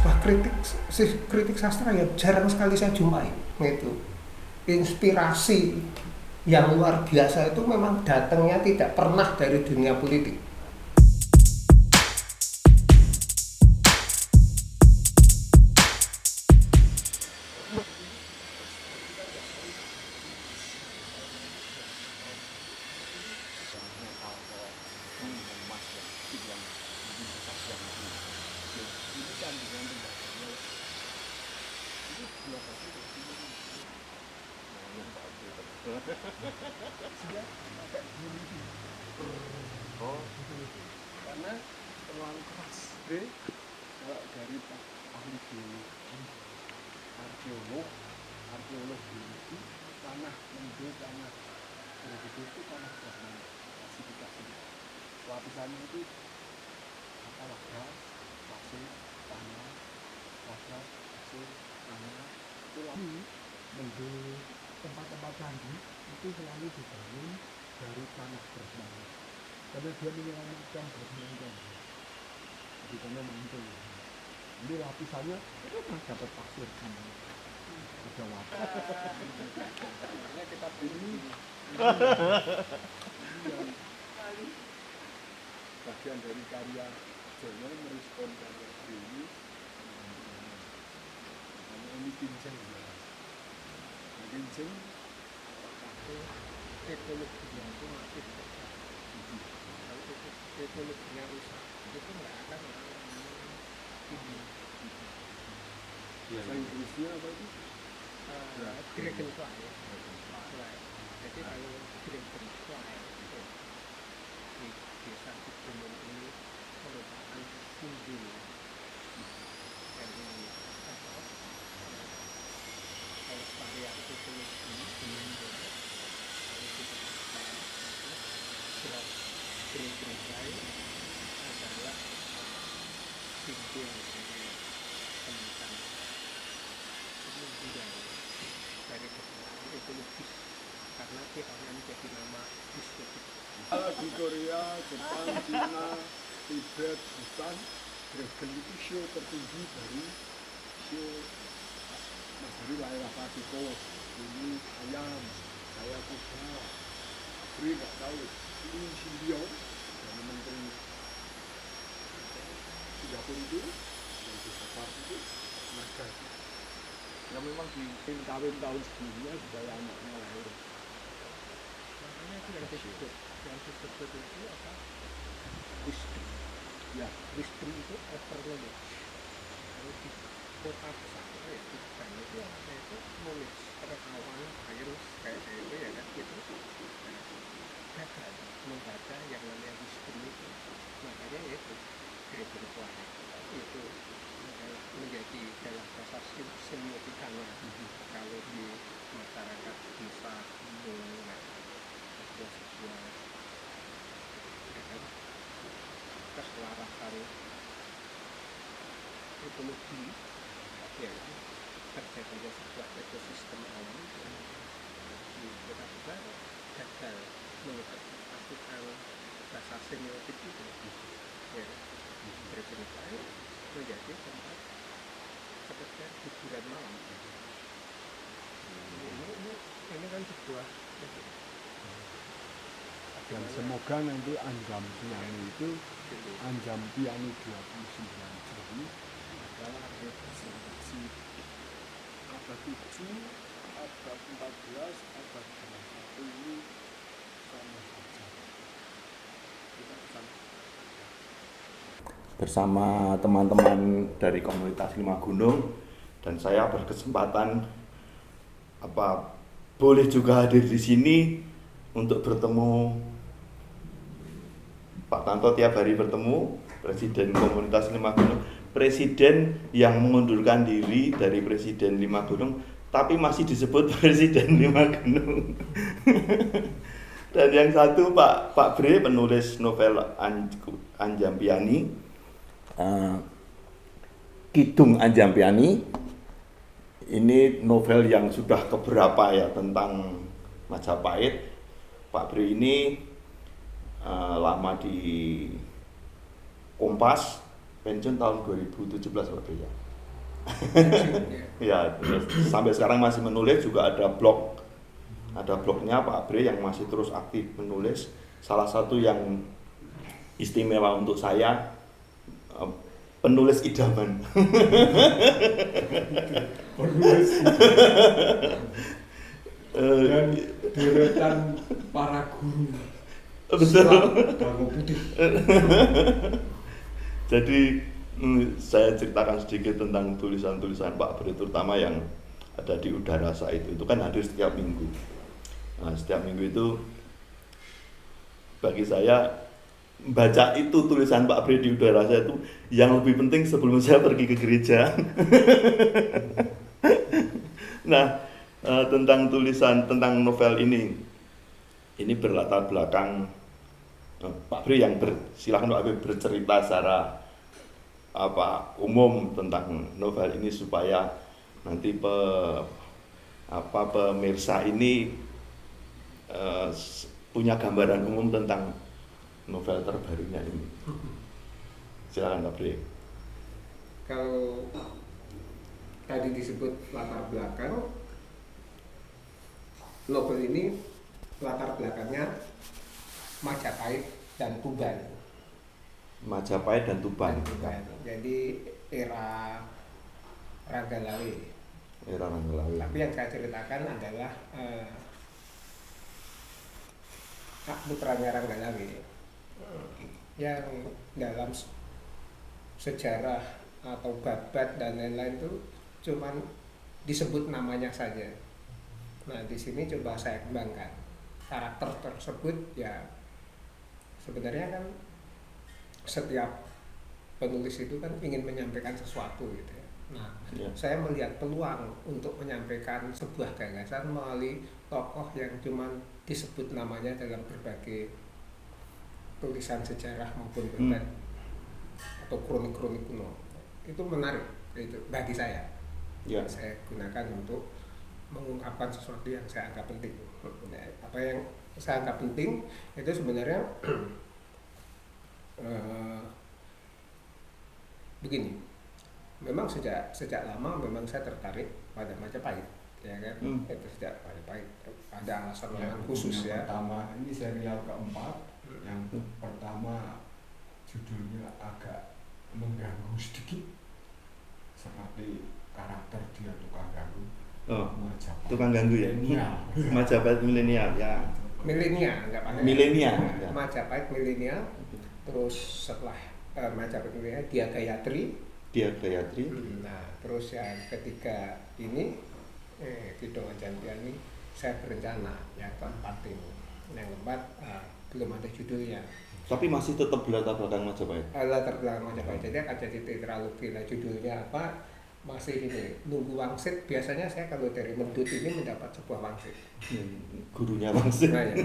Wah, kritik sastra ya jarang sekali saya jumpai itu. Inspirasi yang luar biasa itu memang datangnya tidak pernah dari dunia politik. Karena terlalu keras. Kalau dari ahli arkeolog itu tanah mendul, tanah begitu itu tanah bermana klasifikasi lapisannya itu lada, pasir, tanah, lada, pasir, tanah itu mendul. Tempat-tempat candi itu selalu dibangun dari tanah bersemangat karena dia menyelamatkan bersemangat. Jadi karena mantul ini lapisannya itu kan dapat pasir sama ada water. Makanya kita pilih bagian dari karya Jono merespon karya ini. Ini kinceng ekologinya itu masih tetap. Kalau ekologinya rusak itu nggak akan ini. Bahasa Inggrisnya apa itu? Dragonfly. Jadi kalau dragonfly itu di desa Gunung ini merupakan simbol dari pelestarian ekologi dengan dragonfly adalah simbol dari tentang dari persoalan ekologis karena dia hanya menjadi nama estetik. Kalau di Korea, Jepang, Cina, Tibet, Bhutan, dragon itu show tertinggi dari show dari layar Patiko. Ini ayam, saya kuda, Abri nggak tahu. Ini Sindio dari Menteri Singapura itu, yang di Separ itu, naga. Ya memang di kawin tahun sebelumnya supaya anaknya lahir. Makanya itu yang disebut itu apa? Wisdom. Ya, wisdom itu over knowledge. Kalau di kota besar ya di Jepang itu anaknya itu knowledge, pengetahuan, virus kayak gitu ya kan gitu. Gagal membaca yang namanya wisdom itu. Makanya ya itu dragonfly itu menjadi dalam bahasa semiotikanya kalau di masyarakat desa ada sebuah keselarasan ekologi ya terjadinya sebuah ekosistem alam di kota besar gagal menginterpretasikan bahasa semiotik itu ya dragonfly menjadi tempat sekedar hiburan malam. Ini kan sebuah dan semoga nanti Anjam Piani itu Anjam Piani 29 Juli adalah representasi abad 7, abad 14, abad 21 ini sama saja. Kita pesan bersama teman-teman dari komunitas Lima Gunung dan saya berkesempatan boleh juga hadir di sini untuk bertemu Pak Tanto. Tiap hari bertemu Presiden Komunitas Lima Gunung, Presiden yang mengundurkan diri dari Presiden Lima Gunung tapi masih disebut Presiden Lima Gunung. Dan yang satu Pak Bre, penulis novel Anjam Piani, Kidung Anjam Piani. Ini novel yang sudah keberapa ya tentang Majapahit. Pak Bre ini lama di Kompas, pensiun tahun 2017 Pak Bre ya. Ya, terus sampai sekarang masih menulis, juga ada blognya Pak Bre yang masih terus aktif menulis. Salah satu yang istimewa untuk saya, penulis idaman. Penulis dan deretan para guru. Betul. Bangku putih. Jadi saya ceritakan sedikit tentang tulisan-tulisan Pak Bre, terutama yang ada di Udara Rasa itu kan hadir setiap minggu. Nah, setiap minggu itu bagi saya baca itu tulisan Pak Bre di Udara Rasa itu yang lebih penting sebelum saya pergi ke gereja. Nah, tentang tulisan tentang novel ini berlatar belakang Pak Bre yang silakan Pak Bre bercerita secara umum tentang novel ini supaya nanti pemirsa ini punya gambaran umum tentang novel terbarunya ini. Silakan Pak Bre. Kalau tadi disebut latar belakang, novel ini latar belakangnya Majapahit dan Tuban. Majapahit dan Tuban. Jadi era Ranggalawe. Era Ranggalawe. Tapi yang saya ceritakan adalah putranya Ranggalawe yang dalam sejarah atau babat dan lain-lain itu cuman disebut namanya saja. Nah, di sini coba saya kembangkan karakter tersebut. Ya sebenarnya kan setiap penulis itu kan ingin menyampaikan sesuatu gitu ya. Nah, saya melihat peluang untuk menyampaikan sebuah gagasan melalui tokoh yang cuman disebut namanya dalam berbagai tulisan sejarah maupun babat atau kronik-kronik kuno. Itu menarik itu bagi saya. Ya. Saya gunakan untuk mengungkapkan sesuatu yang saya anggap penting. Apa yang saya anggap penting itu sebenarnya begini. Memang sejak lama memang saya tertarik pada Majapahit, ya kan? Itu sejak Majapahit ada alasan yang khusus ya. Pertama ini serial keempat, yang pertama judulnya agak mengganggu sedikit, seperti karakter dia tukang ganggu. Majapahit. Tukang ganggu ya. Majapahit milenial ya. Milenial, enggak pakai. Milenial. Ya. Majapahit milenial. Terus setelah Majapahit milenial Dia Gayatri. Nah, terus yang ketiga ini Kidongan Jantiani, saya berencana yang keempat ini. Yang keempat belum ada judulnya. Tapi masih tetap berlatar belakang Majapahit. Latar belakang Majapahit, jadi akan jadi tetralogi. Lah judulnya apa? Masih ini nunggu wangsit. Biasanya saya kalau dari Mendut ini mendapat sebuah wangsit. Gurunya wangsit. Nah, ya.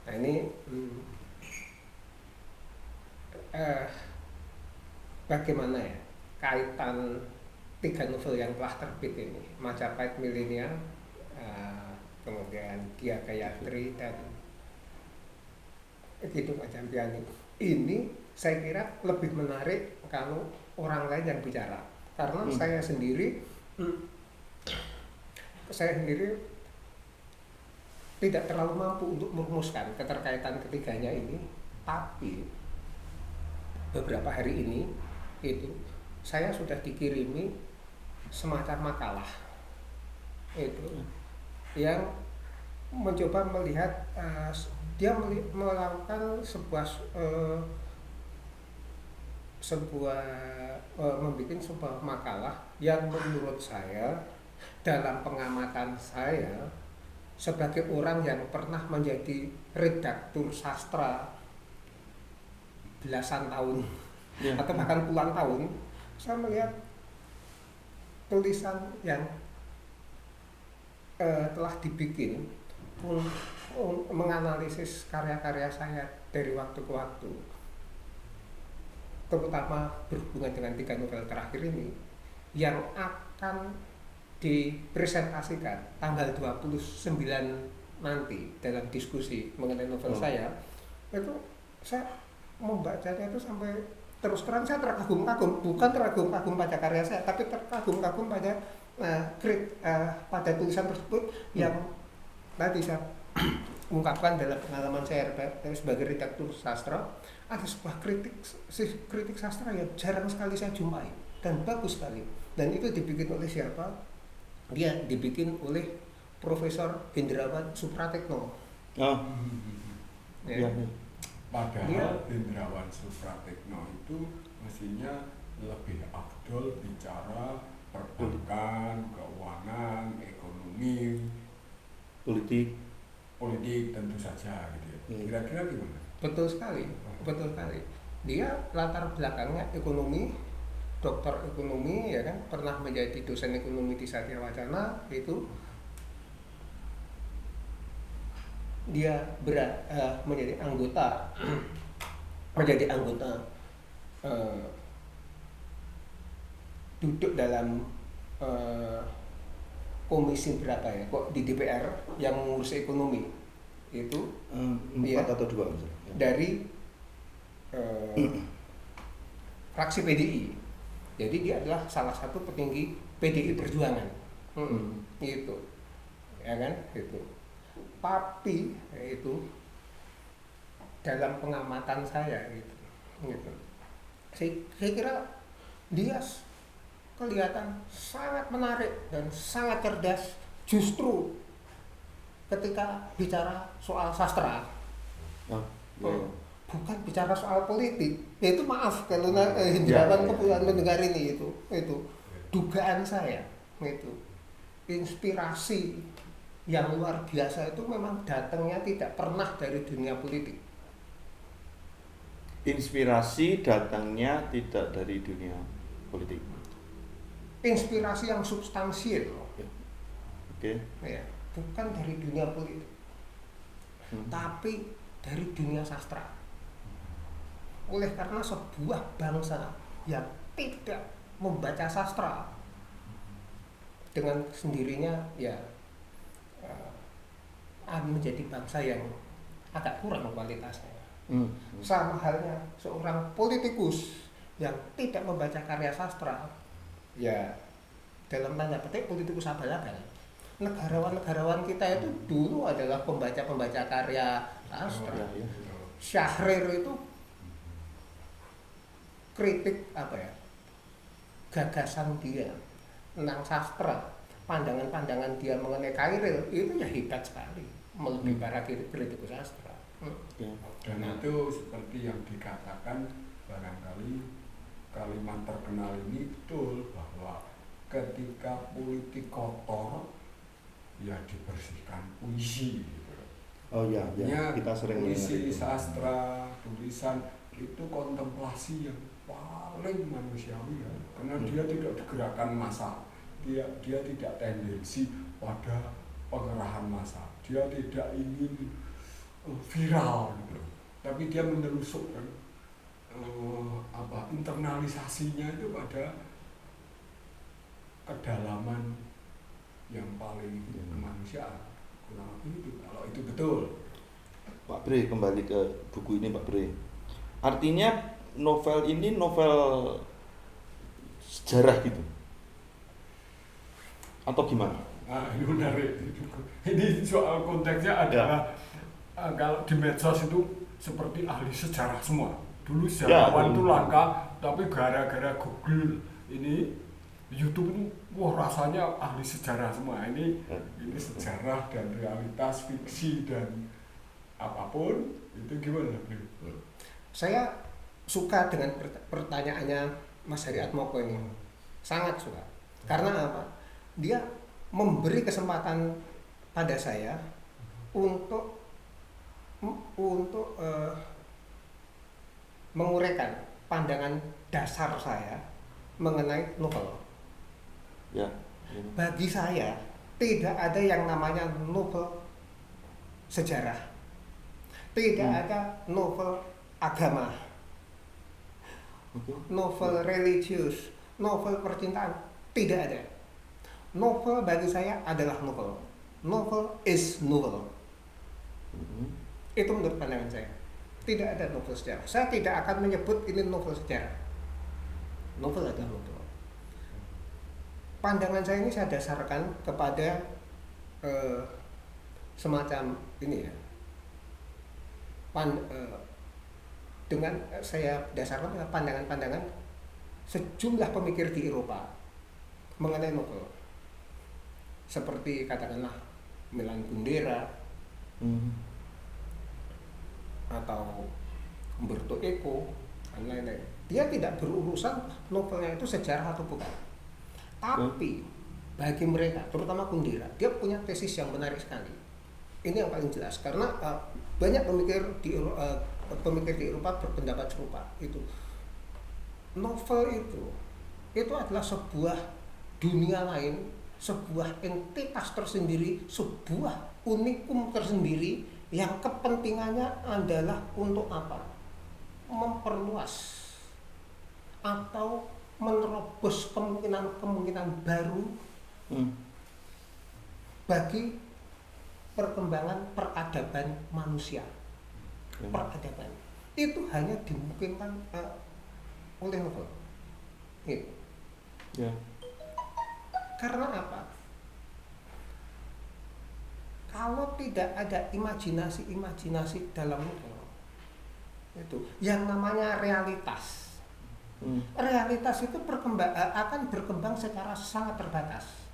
Nah ini bagaimana ya kaitan tiga novel yang telah terbit ini, Majapahit milenial, kemudian Dia Gayatri dan Kidongan Jantiani. Ini saya kira lebih menarik kalau orang lain yang bicara, karena saya sendiri tidak terlalu mampu untuk merumuskan keterkaitan ketiganya ini. Tapi beberapa hari ini itu saya sudah dikirimi semacam makalah itu yang mencoba melihat dia melakukan membuat sebuah makalah yang menurut saya, dalam pengamatan saya sebagai orang yang pernah menjadi redaktur sastra belasan tahun atau bahkan puluhan tahun, saya melihat tulisan yang telah dibikin menganalisis karya-karya saya dari waktu ke waktu, terutama berhubungan dengan tiga novel terakhir ini yang akan dipresentasikan tanggal 29 nanti dalam diskusi mengenai novel saya. Itu saya membacanya itu sampai terus terang saya terkagum-kagum, bukan terkagum-kagum pada karya saya, tapi terkagum-kagum pada pada tulisan tersebut yang tadi saya ungkapkan dalam pengalaman saya sebagai redaktur sastra. Ada sebuah kritik sastra yang jarang sekali saya jumpai dan bagus sekali. Dan itu dibikin oleh siapa? Dia dibikin oleh Profesor Hendrawan Supratekno. Oh, Ya. iya. Padahal Hendrawan Supratekno itu mestinya lebih afdol bicara perbankan, keuangan, ekonomi, Politik. politik tentu saja gitu ya. Kira-kira gimana? Betul sekali, betul sekali. Dia latar belakangnya ekonomi, dokter ekonomi, ya kan, pernah menjadi dosen ekonomi di Satya Wacana. Itu dia menjadi anggota duduk dalam komisi berapa ya kok di DPR yang mengurus ekonomi itu 4 Iya. atau 2 misalnya. dari fraksi PDI. Jadi dia adalah salah satu petinggi PDI Perjuangan. Gitu. Ya kan? Gitu. Tapi itu dalam pengamatan saya gitu. Gitu. Saya kira dia kelihatan sangat menarik dan sangat cerdas justru ketika bicara soal sastra. Oh, iya. Bukan bicara soal politik. Ya itu maaf kalau Hendrawan kebetulan mendengar ini itu dugaan saya itu inspirasi yang luar biasa itu memang datangnya tidak pernah dari dunia politik. Inspirasi datangnya tidak dari dunia politik. Inspirasi yang substansial, Oke. ya, bukan dari dunia politik, tapi dari dunia sastra. Oleh karena sebuah bangsa yang tidak membaca sastra dengan sendirinya ya menjadi bangsa yang agak kurang kualitasnya. Sama halnya seorang politikus yang tidak membaca karya sastra, ya dalam tanda petik politikus abal-abal. Negarawan-negarawan kita itu dulu adalah pembaca-pembaca karya sastra. Syahrir itu kritik gagasan dia tentang sastra, pandangan-pandangan dia mengenai Kairil itu ya hebat sekali, melebihi para kritikus sastra. Dan itu seperti yang dikatakan barangkali kalimat terkenal ini betul bahwa ketika politik kotor ya dibersihkan puisi gitu. Oh iya, ya. Kita sering puisi, mendengar itu. sastra, tulisan itu kontemplasi yang paling manusiawi ya. Karena dia tidak digerakkan massa, dia tidak tendensi pada pengerahan massa, dia tidak ingin viral gitu. Tapi dia menelusur internalisasinya itu pada kedalaman yang paling kemanusiaan, kurang lebih itu. Kalau itu betul, Pak Bre, kembali ke buku ini Pak Bre. Artinya novel ini novel sejarah gitu, atau gimana? ini menarik. Ini soal konteksnya adalah kalau di medsos itu seperti ahli sejarah semua. Dulu sejarawan itu langka, tapi gara-gara Google ini, YouTube ini, wah rasanya ahli sejarah semua. Ini sejarah dan realitas, fiksi dan apapun itu gimana? Saya suka dengan pertanyaannya Mas Heri Atmoko ini, sangat suka. Karena apa? Dia memberi kesempatan pada saya untuk menguraikan pandangan dasar saya mengenai novel. Ya. Bagi saya tidak ada yang namanya novel sejarah, tidak ada novel agama, novel religius, novel percintaan, tidak ada. Novel bagi saya adalah novel. Novel is novel. Itu menurut pandangan saya. Tidak ada novel sejarah. Saya tidak akan menyebut ini novel sejarah. Novel adalah novel. Pandangan saya ini saya dasarkan kepada semacam ini ya. Dengan saya dasarkan pandangan-pandangan sejumlah pemikir di Eropa mengenai novel. Seperti katakanlah Milan Kundera atau Umberto Eco dan lain-lain. Dia tidak berurusan novelnya itu sejarah atau bukan. Tapi bagi mereka, terutama Kundera, dia punya tesis yang menarik sekali. Ini yang paling jelas karena banyak pemikir di Eropa berpendapat serupa. Itu novel itu adalah sebuah dunia lain, sebuah entitas tersendiri, sebuah unikum tersendiri yang kepentingannya adalah untuk apa? Memperluas atau menerobos kemungkinan baru bagi perkembangan peradaban manusia. Peradaban itu hanya dimungkinkan oleh novel. Gitu. Ya. Karena apa? Kalau tidak ada imajinasi dalam novel, itu yang namanya realitas. Realitas itu akan berkembang secara sangat terbatas.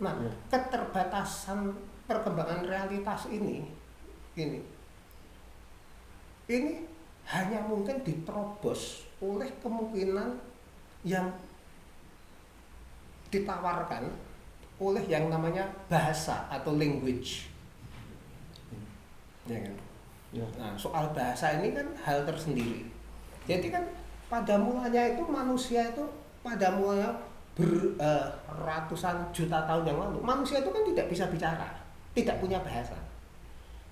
Nah, keterbatasan perkembangan realitas ini hanya mungkin diterobos oleh kemungkinan yang ditawarkan oleh yang namanya bahasa atau language. Ya kan? Ya. Nah, soal bahasa ini kan hal tersendiri. Jadi kan pada mulanya itu manusia itu pada mulanya ratusan juta tahun yang lalu manusia itu kan tidak bisa bicara, tidak punya bahasa.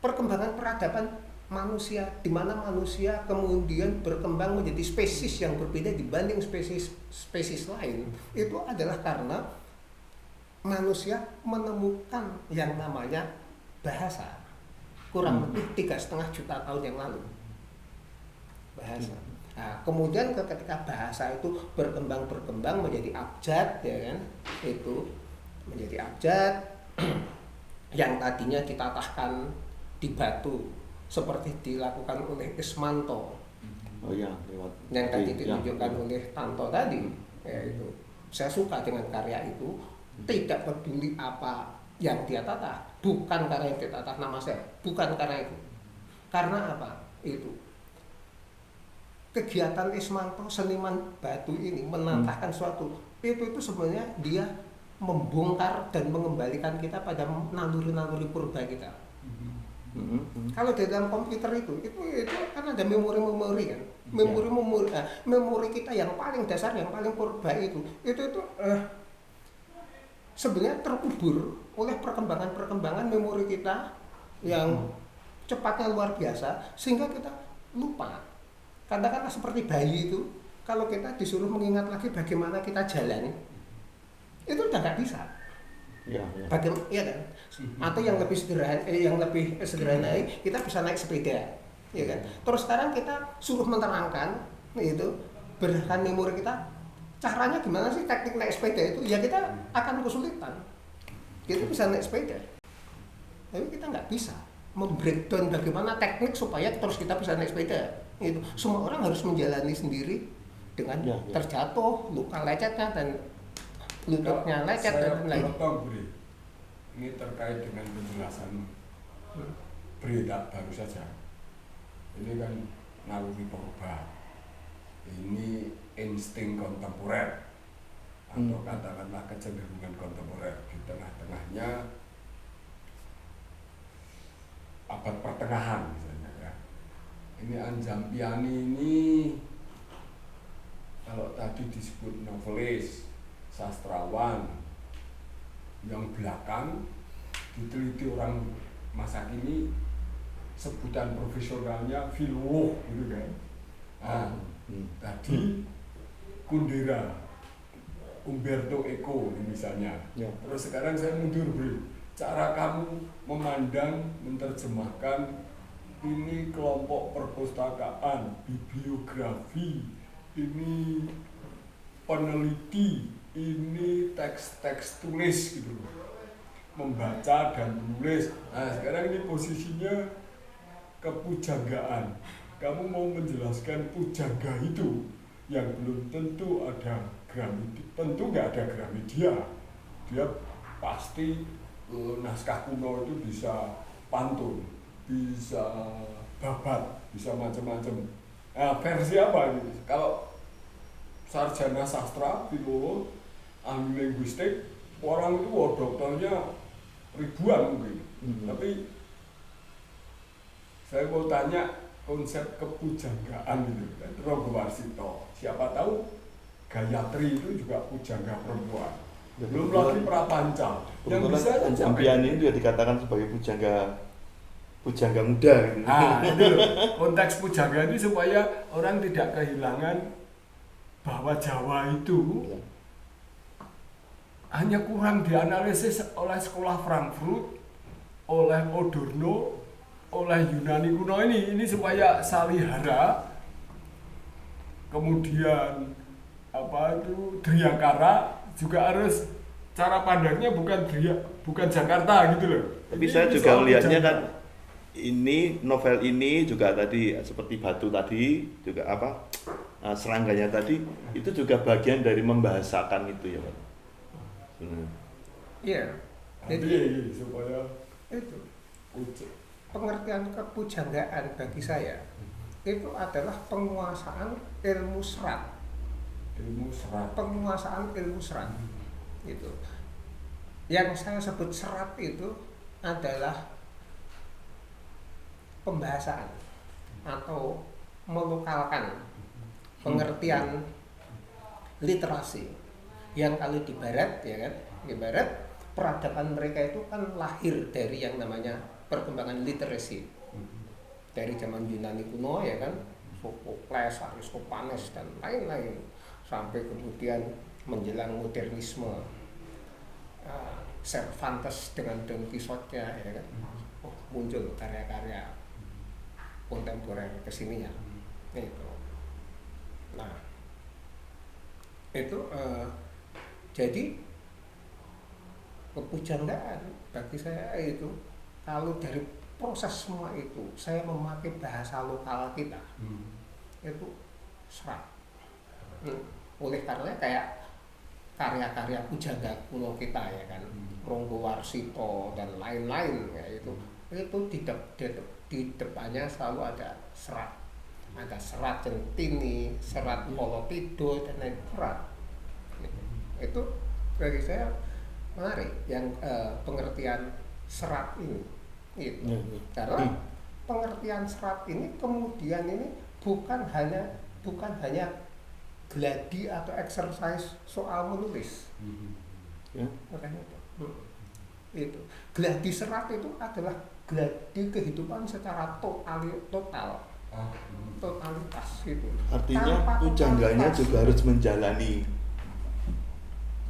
Perkembangan peradaban manusia di mana manusia kemudian berkembang menjadi spesies yang berbeda dibanding spesies lain itu adalah karena manusia menemukan yang namanya bahasa kurang lebih 3,5 juta tahun yang lalu. Bahasa. Nah, kemudian ketika bahasa itu berkembang menjadi abjad, ya kan? Itu menjadi abjad yang tadinya ditatahkan di batu seperti dilakukan oleh Ismanto. Oh ya, lewat. Yang tadi ditunjukkan oleh Tanto tadi, ya itu. Saya suka dengan karya itu, tidak peduli apa yang dia tatah, bukan karena yang dia tatah nama saya, bukan karena itu. Karena apa? Itu. Kegiatan Ismanto seniman batu ini menantahkan suatu itu sebenarnya dia membongkar dan mengembalikan kita pada naluri-naluri purba kita. Kalau di dalam komputer itu kan ada memori kan, memori kita yang paling dasar, yang paling purba itu sebenarnya terkubur oleh perkembangan memori kita yang cepatnya luar biasa sehingga kita lupa. Katakanlah seperti bayi itu, kalau kita disuruh mengingat lagi bagaimana kita jalan, itu udah nggak bisa. Ya. Iya kan? Atau yang lebih sederhana, kita bisa naik sepeda, ya kan? Terus sekarang kita suruh menerangkan itu berdasarkan memori kita, caranya gimana sih teknik naik sepeda itu? Ya kita akan kesulitan. Kita bisa naik sepeda, tapi kita nggak bisa membreakdown bagaimana teknik supaya terus kita bisa naik sepeda. Itu semua orang harus menjalani sendiri dengan terjatuh, luka lecetnya dan lututnya lecet dan lain. Ini terkait dengan penjelasan berita baru saja. Ini kan naluri purba. Ini insting kontemporer atau katakanlah kecenderungan kontemporer di tengah-tengahnya abad pertengahan misalnya ya. Ini Anjampiani ini kalau tadi disebut novelis, sastrawan yang belakang diteliti orang masa kini sebutan profesionalnya filolog gitu kan. Tadi Kundera, Umberto Eco misalnya. Terus sekarang saya mundur bro, cara kamu memandang, menerjemahkan ini kelompok perpustakaan, bibliografi, ini peneliti, ini teks-teks tulis gitu loh, membaca dan menulis. Nah sekarang ini posisinya kepujanggaan. Kamu mau menjelaskan pujangga itu yang belum tentu ada Gramedia, tentu nggak ada Gramedia. Dia pasti naskah kuno itu bisa pantun, bisa babat, bisa macam-macam. Nah, versi apa ini? Kalau sarjana sastra, filolog, ahli linguistik, orang itu dokternya ribuan mungkin. Tapi saya mau tanya konsep kepujanggaan itu kan, Ronggo Warsito. Siapa tahu Gayatri itu juga pujangga perempuan. Belum lagi Prapanca. Yang bisa Jampian itu ya dikatakan sebagai pujangga muda gitu. Nah, itu loh. Konteks pujangga itu supaya orang tidak kehilangan bahwa Jawa itu hanya kurang dianalisis oleh sekolah Frankfurt, oleh Adorno, oleh Yunani kuno ini supaya Salihara, kemudian apa itu Driyakara juga harus cara pandangnya bukan Jakarta gitu loh. Tapi Ini saya juga soal melihatnya Jakarta. kan ini novel ini juga tadi seperti Batu tadi juga apa serangganya tadi itu juga bagian dari membahasakan itu ya Pak. Iya. Jadi Jadi supaya itu ucap pengertian kepujanggaan bagi saya itu adalah penguasaan ilmu serat, ilmu serat. penguasaan ilmu serat itu. Yang saya sebut serat itu adalah pembahasan atau melokalkan pengertian literasi yang kalau di barat ya kan, di barat peradaban mereka itu kan lahir dari yang namanya perkembangan literasi dari zaman Yunani kuno ya kan, Sophocles, Aristophanes dan lain-lain sampai kemudian menjelang modernisme, Cervantes dengan Don Quixote-nya ya kan, muncul karya-karya kontemporer kesininya itu. Nah itu jadi kepujanggaan bagi saya itu kalau dari proses semua itu saya memakai bahasa lokal kita itu serat. Oleh karena kayak karya-karya pujangga kuno kita ya kan, Ronggo Warsito dan lain-lain ya itu di depannya selalu ada serat. Ada serat Centini, serat Polotido dan lain serat. Itu bagi saya menarik yang pengertian serat ini. Gitu. Karena pengertian serat ini kemudian ini bukan hanya gladi atau exercise soal menulis. Makanya itu gladi serat itu adalah gladi kehidupan secara total. Totalitas gitu. Artinya Tanpa pujangganya totalitas. juga harus menjalani,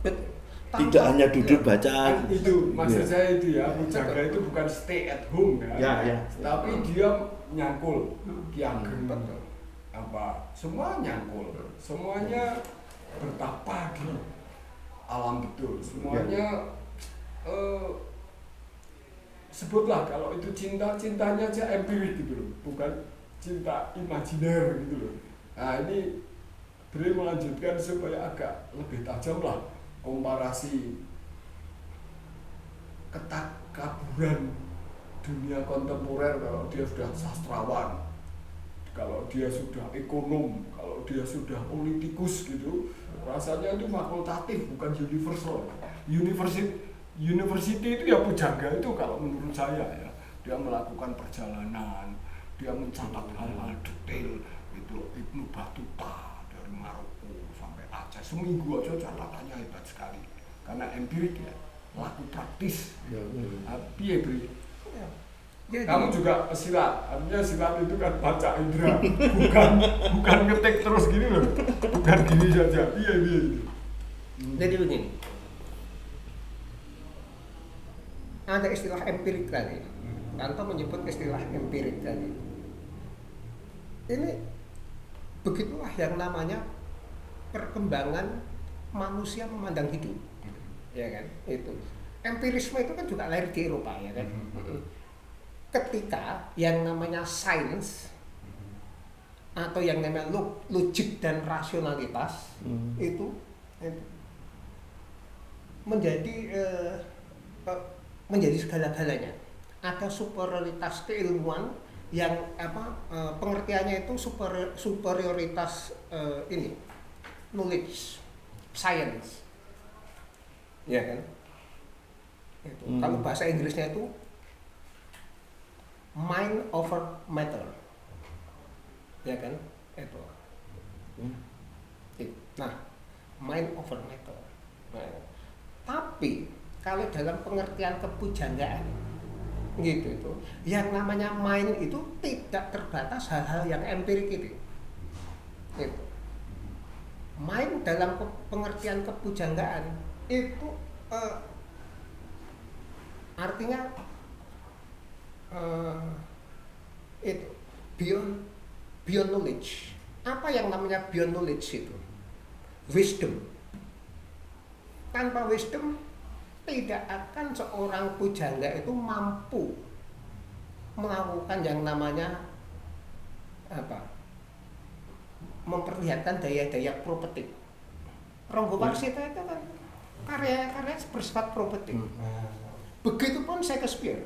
Betul. tidak hanya duduk Ya. baca. Kan itu maksud Iya. saya itu ya, pujangga itu bukan stay at home kan, Ya. tapi dia nyangkul, Ki Ageng, Betul. apa semua nyangkul, semuanya bertapa di alam betul, semuanya sebutlah kalau itu cintanya aja empirik gitu loh, bukan cinta imajiner gitu loh. Nah ini beliau melanjutkan supaya agak lebih tajam lah komparasi ketakaburan dunia kontemporer kalau dia sudah sastrawan, kalau dia sudah ekonom, kalau dia sudah politikus gitu, rasanya itu fakultatif bukan universal. University itu ya pujangga itu kalau menurut saya ya, dia melakukan perjalanan, dia mencatat hal-hal detail itu. Ibnu Battuta dari Maroko sampai Aceh seminggu aja catatannya hebat sekali karena empirik ya, laku praktis. Piye Bri? Jadi, Kamu juga pesilat, artinya silat itu kan baca indera, bukan ngetik terus gini loh, bukan gini saja. Iya gitu. jadi begini, ada istilah empirik tadi. Tanto menyebut istilah empirik tadi. Ini begitulah yang namanya perkembangan manusia memandang hidup, ya kan? Itu empirisme itu kan juga lahir di Eropa, ya kan? Ketika yang namanya sains atau yang namanya logik dan rasionalitas itu menjadi segala-galanya. Ada superioritas keilmuan yang pengertiannya itu superioritas knowledge, science, ya kan? Itu. Kalau bahasa Inggrisnya itu mind over matter, ya kan? Itu. Nah, mind over matter. Nah, tapi kalau dalam pengertian kepujanggaan gitu itu, yang namanya mind itu tidak terbatas hal-hal yang empirik itu. Gitu. Mind dalam pengertian kepujanggaan itu artinya itu beyond knowledge. Apa yang namanya beyond knowledge itu? Wisdom. Tanpa wisdom tidak akan seorang pujangga itu mampu melakukan yang namanya memperlihatkan daya-daya propetik. Ronggo Warsita itu kan karya-karya bersifat propetik. Begitupun Shakespeare,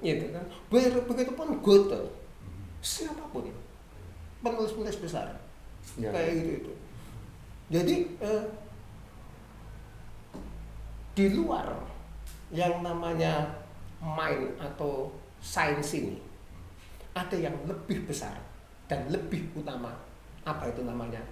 gitu kan. Begitupun Goethe, siapapun penulis-penulis besar, kayak gitu. Jadi di luar yang namanya mind atau sains ini ada yang lebih besar dan lebih utama. Apa itu namanya?